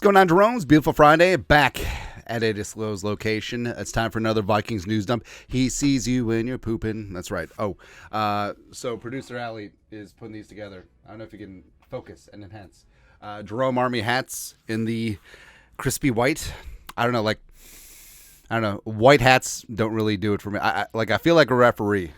What's going on, Jerome's Beautiful Friday, back at a disclosed location. It's time for another Vikings news dump. He sees you when you're pooping. That's right. So producer Allie is putting these together. I don't know if you can focus and enhance. Jerome Army hats in the crispy white. I don't know. White hats don't really do it for me. I feel like a referee.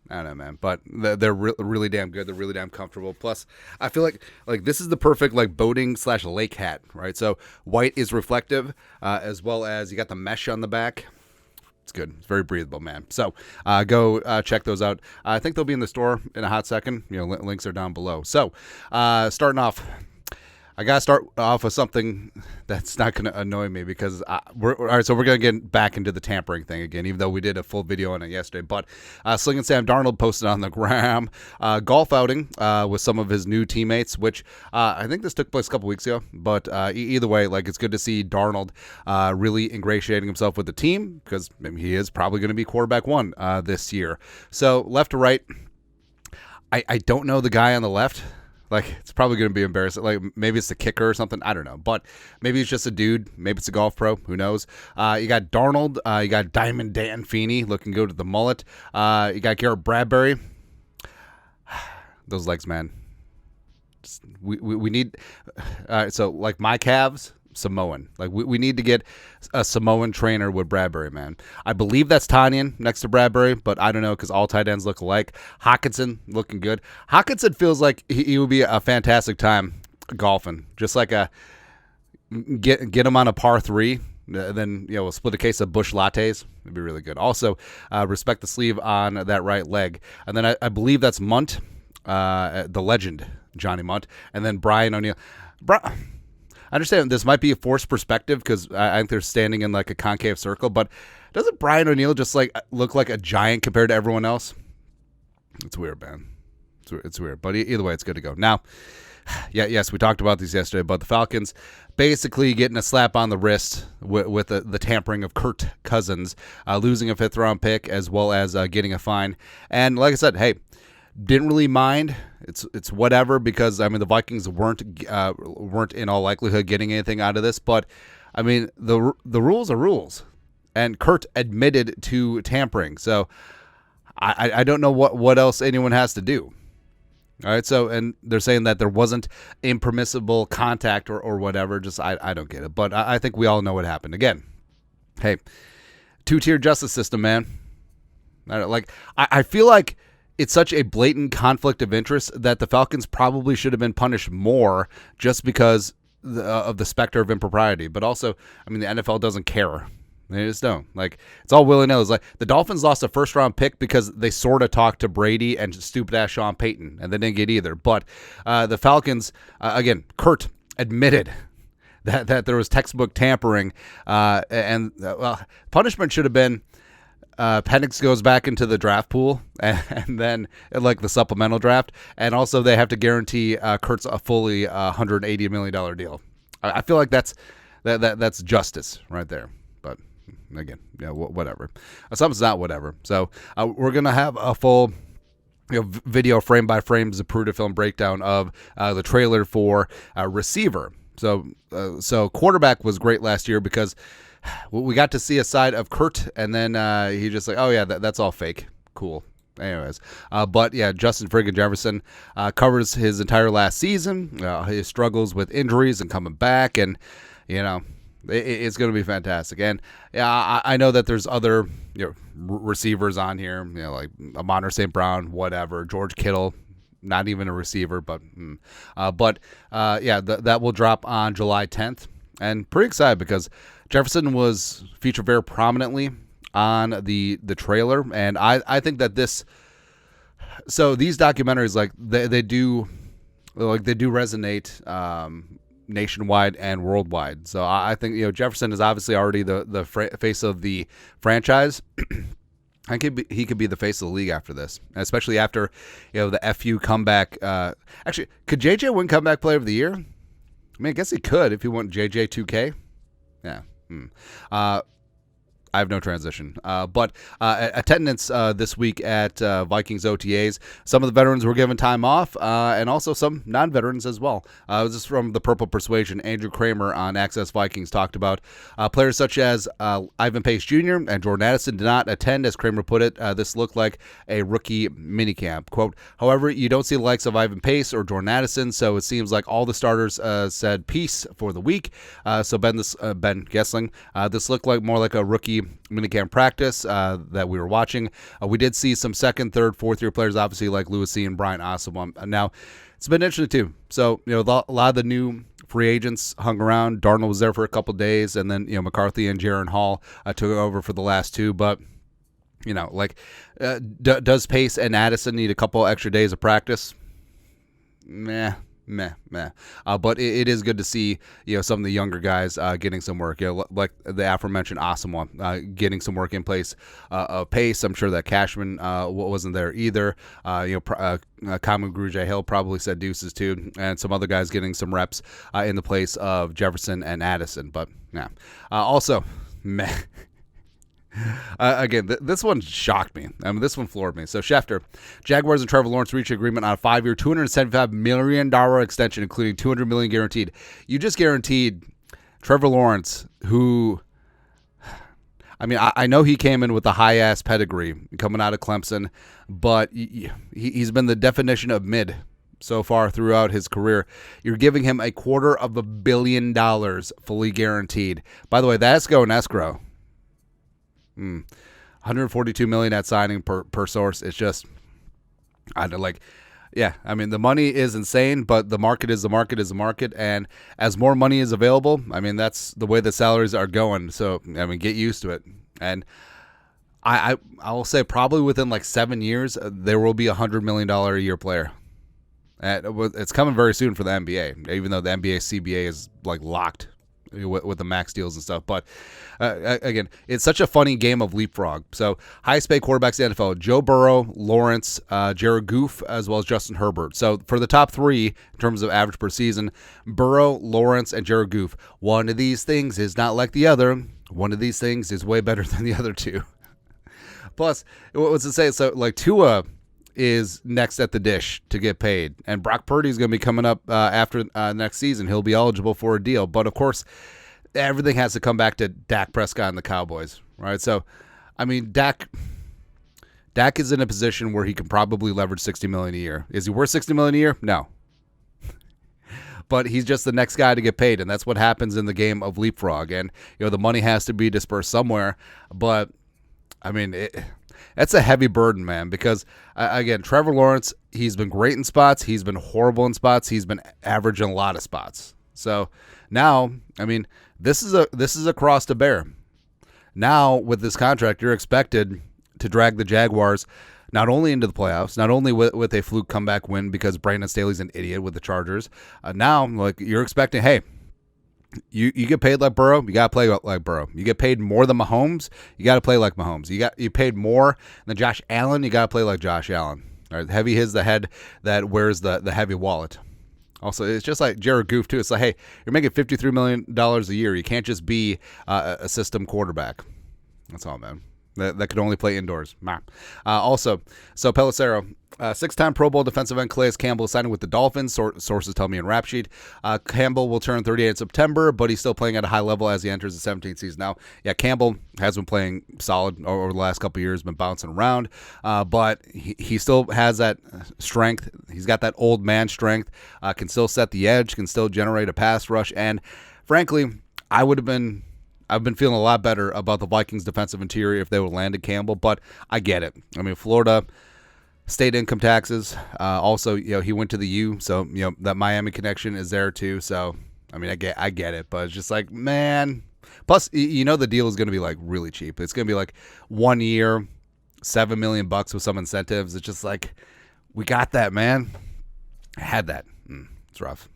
I don't know, man, but they're really damn good. They're really damn comfortable. Plus, I feel like this is the perfect boating / lake hat, right? So white is reflective, as well as you got the mesh on the back. It's good. It's very breathable, man. So go check those out. I think they'll be in the store in a hot second. Links are down below. So starting off. I got to start off with something that's not going to annoy me because we're going to get back into the tampering thing again, even though we did a full video on it yesterday. But Sling and Sam Darnold posted on the gram golf outing with some of his new teammates, which I think this took place a couple weeks ago. But either way, it's good to see Darnold really ingratiating himself with the team because he is probably going to be quarterback one this year. So left to right, I don't know the guy on the left. It's probably going to be embarrassing. Maybe it's the kicker or something. I don't know. But maybe it's just a dude. Maybe it's a golf pro. Who knows? You got Darnold. You got Diamond Dan Feeney looking good with the mullet. You got Garrett Bradbury. Those legs, man. We need... All right, so my calves... Samoan. We need to get a Samoan trainer with Bradbury, man. I believe that's Tanyan next to Bradbury, but I don't know because all tight ends look alike. Hawkinson looking good. Hawkinson feels like he would be a fantastic time golfing. Just get him on a par 3. Then we'll split a case of Busch lattes. It'd be really good. Also, respect the sleeve on that right leg. And then I believe that's Munt, the legend Johnny Munt, and then Brian O'Neill. I understand this might be a forced perspective because I think they're standing in a concave circle, but doesn't Brian O'Neill just look like a giant compared to everyone else? It's weird, man. It's weird, but either way, it's good to go. Now, yes, we talked about these yesterday, but the Falcons basically getting a slap on the wrist with the tampering of Kirk Cousins, losing a 5th-round pick as well as getting a fine. And like I said, hey, didn't really mind. It's whatever because the Vikings weren't in all likelihood getting anything out of this. But the rules are rules, and Kurt admitted to tampering. So I don't know what else anyone has to do. All right. So and they're saying that there wasn't impermissible contact or whatever. Just I don't get it. But I think we all know what happened. Again, hey, 2-tier justice system, man. I feel like it's such a blatant conflict of interest that the Falcons probably should have been punished more just because of the specter of impropriety. But also, the NFL doesn't care. They just don't. It's all willy-nilly. It's the Dolphins lost a 1st-round pick because they sort of talked to Brady and stupid-ass Sean Payton, and they didn't get either. But the Falcons, again, Kurt admitted that there was textbook tampering, and punishment should have been Penix goes back into the draft pool and then the supplemental draft. And also they have to guarantee Kurtz a fully $180 million deal. I feel like that's justice right there. But again, whatever. Something's not whatever. So we're going to have a full video frame by frame Zapruder film breakdown of the trailer for receiver. So quarterback was great last year because we got to see a side of Kurt, and then he just oh yeah, that's all fake. Cool. Anyways, but yeah, Justin friggin' Jefferson covers his entire last season, his struggles with injuries and coming back, and it's going to be fantastic. And yeah, I know that there's other receivers on here, like Amon St. Brown, whatever, George Kittle. Not even a receiver, but that will drop on July 10th, and pretty excited because Jefferson was featured very prominently on the trailer, and I think that these documentaries they do resonate nationwide and worldwide. So I think Jefferson is obviously already the face of the franchise. I think he could be the face of the league after this, especially after the FU comeback. Actually, could JJ win comeback player of the year? I guess he could if he won JJ 2K. Yeah. I have no transition. But attendance this week at Vikings OTAs, some of the veterans were given time off, and also some non-veterans as well. This is from the Purple Persuasion. Andrew Kramer on Access Vikings talked about players such as Ivan Pace Jr. and Jordan Addison did not attend, as Kramer put it. This looked like a rookie minicamp. Quote, however, you don't see the likes of Ivan Pace or Jordan Addison, so it seems like all the starters said peace for the week. So Ben Gessling, this looked like more like a rookie minicamp practice that we were watching. We did see some second, third, fourth year players, obviously like Lewis C. and Brian Oswald. Now, it's been interesting too. So, a lot of the new free agents hung around. Darnold was there for a couple of days, and then McCarthy and Jaron Hall took over for the last two. But does Pace and Addison need a couple extra days of practice? Meh. But it is good to see, some of the younger guys getting some work. Like the aforementioned Asamoah getting some work in place. Pace, I'm sure that Cashman wasn't there either. Kamu Grugier-Hill probably said deuces too, and some other guys getting some reps in the place of Jefferson and Addison. But yeah, also meh. Again, this one shocked me. This one floored me. So Schefter, Jaguars and Trevor Lawrence reached agreement on a 5-year, $275 million extension, including $200 million guaranteed. You just guaranteed Trevor Lawrence, who, I know he came in with a high-ass pedigree coming out of Clemson, but he's been the definition of mid so far throughout his career. You're giving him $250 million fully guaranteed. By the way, that's going escrow. $142 million at signing per source. It's just, the money is insane, but the market is the market, and as more money is available, that's the way the salaries are going. So get used to it. And I will say probably within 7 years there will be $100 million a year player. It's coming very soon for the NBA, even though the NBA CBA is locked with the max deals and stuff. But again, it's such a funny game of leapfrog. So highest paid quarterbacks in the NFL: Joe Burrow, Lawrence, Jared Goff, as well as Justin Herbert. So for the top three in terms of average per season, Burrow, Lawrence, and Jared Goff. One of these things is not like the other. One of these things is way better than the other two. Plus, what's it say? So Tua is next at the dish to get paid, and Brock Purdy is going to be coming up after next season. He'll be eligible for a deal, but of course everything has to come back to Dak Prescott and the Cowboys, right? So Dak is in a position where he can probably leverage $60 million a year. Is he worth $60 million a year? No. But he's just the next guy to get paid, and that's what happens in the game of leapfrog. And the money has to be dispersed somewhere, but that's a heavy burden, man, because, again, Trevor Lawrence, he's been great in spots. He's been horrible in spots. He's been average in a lot of spots. So now, this is a cross to bear. Now, with this contract, you're expected to drag the Jaguars not only into the playoffs, not only with a fluke comeback win because Brandon Staley's an idiot with the Chargers. Now, you're expecting, hey, You get paid like Burrow, you gotta play like Burrow. You get paid more than Mahomes, you gotta play like Mahomes. You paid more than Josh Allen, you gotta play like Josh Allen. All right, heavy is the head that wears the heavy wallet. Also, it's just like Jared Goff too. It's like, hey, you're making $53 million a year. You can't just be a system quarterback. That's all, man. That could only play indoors. Also, so Pelissero, 6-time Pro Bowl defensive end Calais Campbell is signing with the Dolphins. Sources tell me in Rap Sheet. Campbell will turn 38 in September, but he's still playing at a high level as he enters the 17th season. Now, yeah, Campbell has been playing solid over the last couple of years, been bouncing around, but he still has that strength. He's got that old man strength, can still set the edge, can still generate a pass rush, and frankly, I've been feeling a lot better about the Vikings defensive interior if they would have landed Campbell, but I get it. Florida, state income taxes. Also, he went to the U, so, that Miami connection is there too. So, I get it, but it's just like, man. Plus, the deal is going to be really cheap. It's going to be 1 year, $7 million with some incentives. It's just like, we got that, man. I had that. It's rough.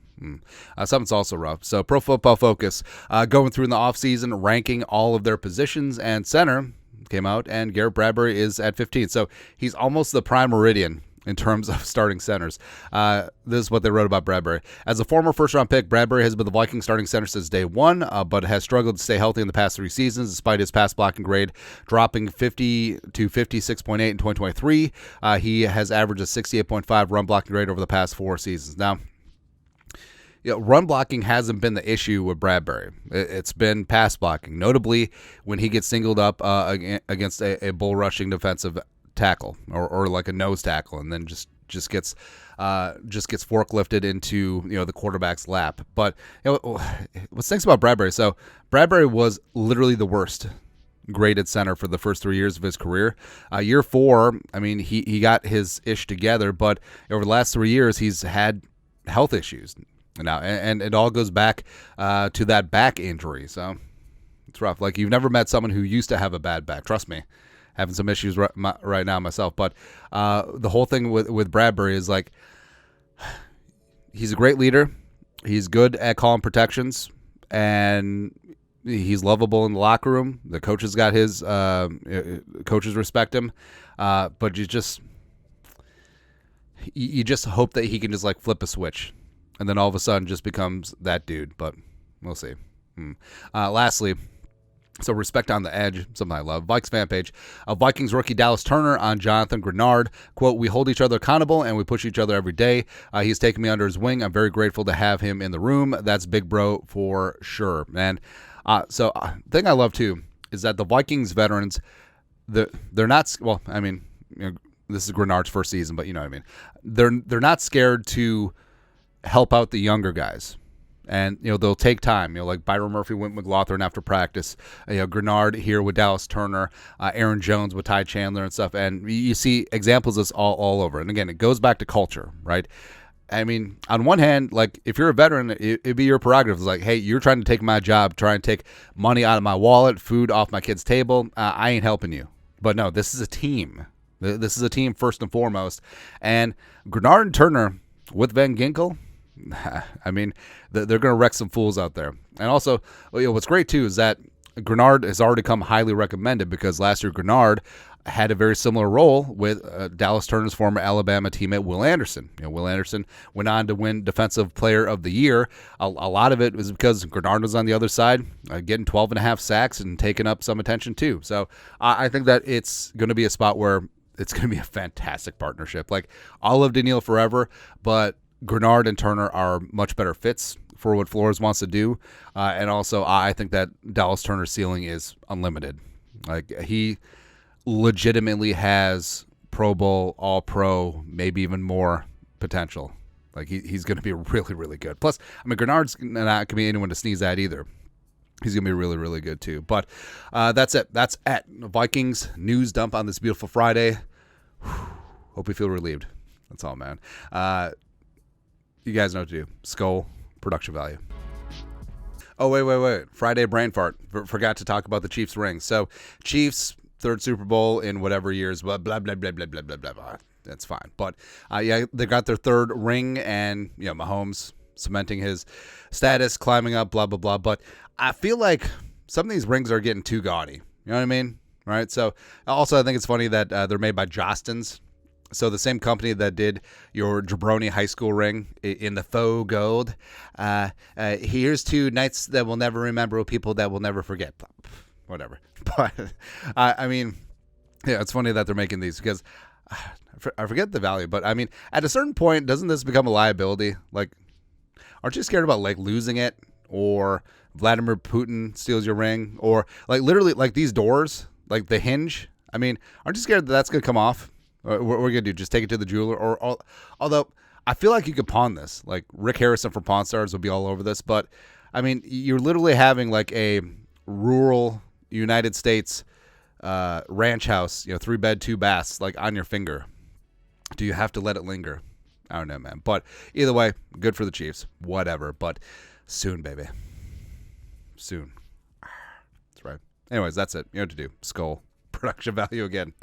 Something's also rough. So Pro Football Focus going through in the offseason, ranking all of their positions, and center came out, and Garrett Bradbury is at 15. So he's almost the prime meridian in terms of starting centers. This is what they wrote about Bradbury. As a former first-round pick, Bradbury has been the Vikings starting center since day one, but has struggled to stay healthy in the past 3 seasons, despite his pass blocking grade dropping 50 to 56.8 in 2023. He has averaged a 68.5 run blocking grade over the past 4 seasons. Now, run blocking hasn't been the issue with Bradbury. It's been pass blocking, notably when he gets singled up against a bull rushing defensive tackle or like a nose tackle, and then just gets forklifted into the quarterback's lap. But what's nice about Bradbury? So Bradbury was literally the worst graded center for the first 3 years of his career. Year 4, I mean, he got his ish together, but over the last 3 years, he's had health issues now, and it all goes back to that back injury. So it's rough. Like, you've never met someone who used to have a bad back. Trust me. Having some issues right now myself. But the whole thing with Bradbury is, like, he's a great leader. He's good at calling protections, and he's lovable in the locker room. The coaches got his coaches respect him. But you just hope that he can just, like, flip a switch, and then all of a sudden just becomes that dude. But we'll see. Lastly, so respect on the edge, something I love. Vikes fan page. Vikings rookie Dallas Turner on Jonathan Grenard. Quote, "We hold each other accountable and we push each other every day. He's taken me under his wing. I'm very grateful to have him in the room. That's big bro for sure." And so the thing I love too is that the Vikings veterans, they're not, well, I mean, this is Grenard's first season, but you know what I mean. They're not scared to help out the younger guys. And, they'll take time. Like Byron Murphy went with McLaughlin after practice. Grenard here with Dallas Turner, Aaron Jones with Ty Chandler and stuff. And you see examples of this all over. And again, it goes back to culture, right? I mean, on one hand, like, if you're a veteran, it'd be your prerogative. It's like, hey, you're trying to take my job, trying to take money out of my wallet, food off my kid's table. I ain't helping you. But no, this is a team. This is a team first and foremost. And Grenard and Turner with Van Ginkel, I mean, they're going to wreck some fools out there. And also, what's great, too, is that Grenard has already come highly recommended, because last year Grenard had a very similar role with Dallas Turner's former Alabama teammate, Will Anderson. Will Anderson went on to win Defensive Player of the Year. A lot of it was because Grenard was on the other side, getting 12 and a half sacks and taking up some attention, too. So I think that it's going to be a spot where it's going to be a fantastic partnership. Like, I'll love Daniil forever, but Grenard and Turner are much better fits for what Flores wants to do. And also, I think that Dallas Turner's ceiling is unlimited. Like, he legitimately has Pro Bowl, All-Pro, maybe even more potential. Like, he's going to be really, really good. Plus, I mean, Grenard's not going to be anyone to sneeze at either. He's going to be really, really good, too. But that's it. That's at Vikings news dump on this beautiful Friday. Hope you feel relieved. That's all, man. You guys know what to do. Skull, production value. Oh, wait. Friday brain fart. Forgot to talk about the Chiefs ring. So, Chiefs, third Super Bowl in whatever years, blah, blah, blah, blah, blah, blah, blah, blah. That's fine. But, yeah, they got their third ring, and, Mahomes cementing his status, climbing up, blah, blah, blah. But I feel like some of these rings are getting too gaudy. You know what I mean? Right? So, also, I think it's funny that they're made by Jostens. So the same company that did your Jabroni high school ring in the faux gold. Here's to nights that we'll never remember, people that we'll never forget. Whatever. But, I mean, yeah, it's funny that they're making these, because I forget the value. But, I mean, at a certain point, doesn't this become a liability? Like, aren't you scared about, like, losing it? Or Vladimir Putin steals your ring? Or, like, literally, like, these doors, like the hinge. I mean, aren't you scared that that's going to come off? What we're going to do, just take it to the jeweler? Or although I feel like you could pawn this. Like, Rick Harrison from Pawn Stars will be all over this. But, I mean, you're literally having, like, a rural United States ranch house, 3-bed, 2 baths, like, on your finger. Do you have to let it linger? I don't know, man. But either way, good for the Chiefs. Whatever. But soon, baby. Soon. That's right. Anyways, that's it. You know what to do. Skull. Production value again.